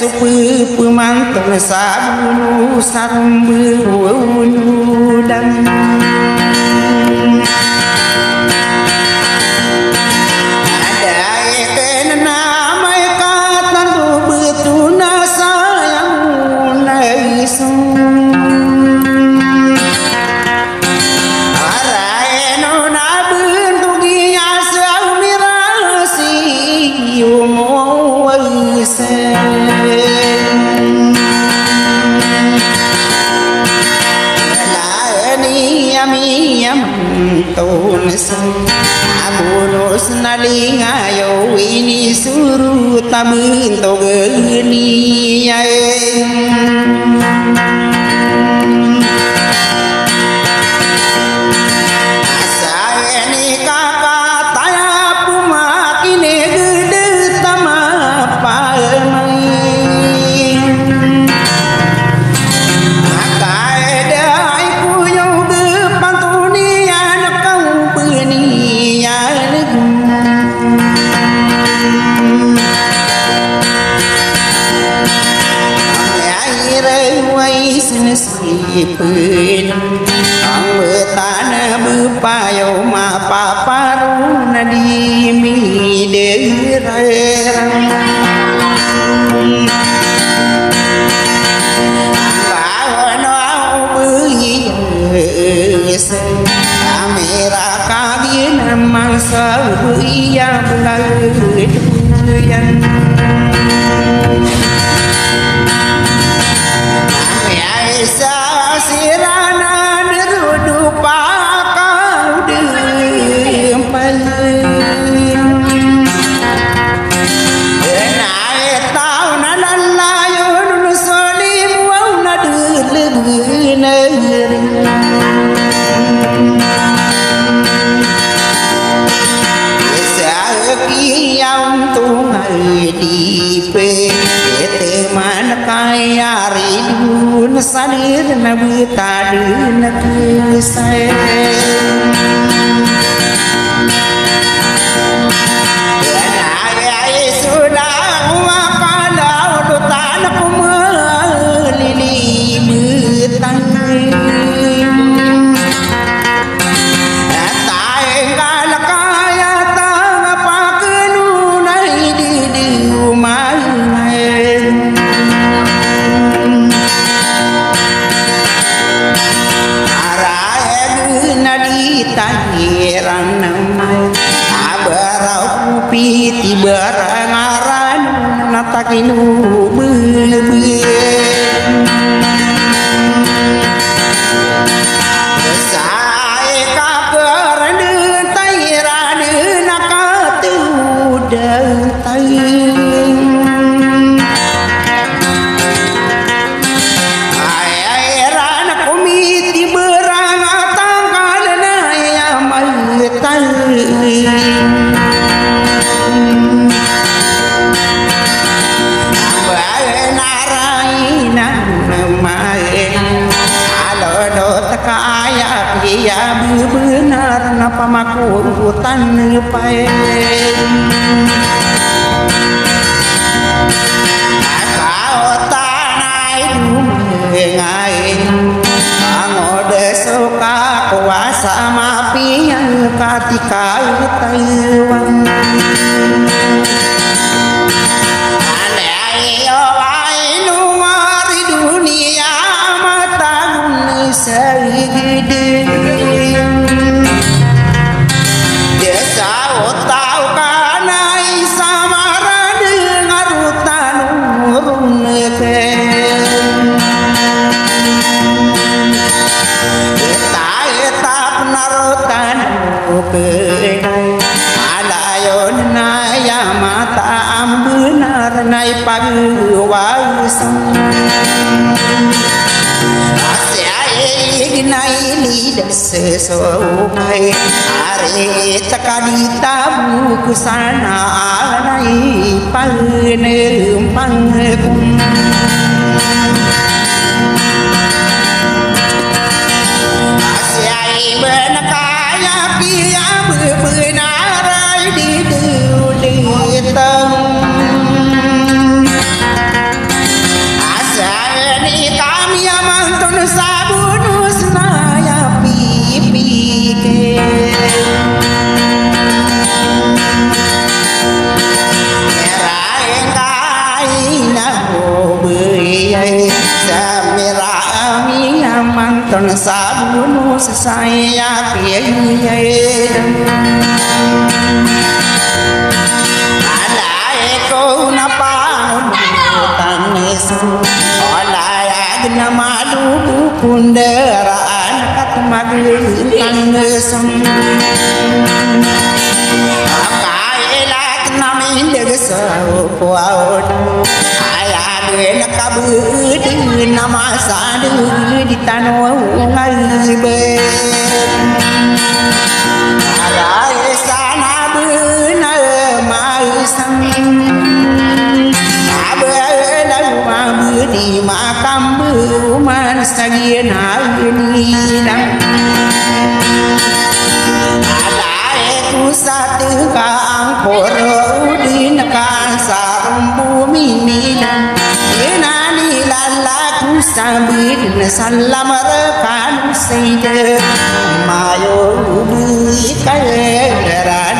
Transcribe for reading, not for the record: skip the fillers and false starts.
supu mantul sabunu sarumbu dan ada ikan nama kata betul sayang naisun araeno nabun tugia saumirasi yumo waisen abulus nalingayo ini suruh tamun togeni asani kakak taya pumakine gede tama palmai pun ang betana bepayo ma paparuna di mi derang bawono bui kamera kabin mangsa bui yang lalu yang sirana nerudu pakau dempal nae tau nalalayo nusolim wau nadulugna yang tungai dipe teman kaya ridun salir nabi tadun kisah sudah wakalau dutan kumelili betang tangiran namai abarau piti barangaran natakinu beuleuh sae kabereun tairadeun nakatu deutai ya benar napa makutan pae kau tanai dumengai angode suka kuasa mapi yang katika taiwan segede desa tahu kanai samara dengar hutan urun ke eta penarutan ke adayon naya mata ambenar nai paguwasan naili sesopai are takadita buku sana alai paneum pangkum asyai benakaya pia bebenarai di dulitam sa nu sa sai ya pia ala ko na pa tan su ala ya na malu kundaraan kat magin tan sum akaila namin de sa puaut ayade nakabu di nama sadu di tanu ngai be alai sana bu na mai sang abe na ma bu di makam bu man sagian ni dang alai ku satu kang poro di nakan sarum bumi ni dang enani lalaku sabid salam rekan sayde mayo bui kaleran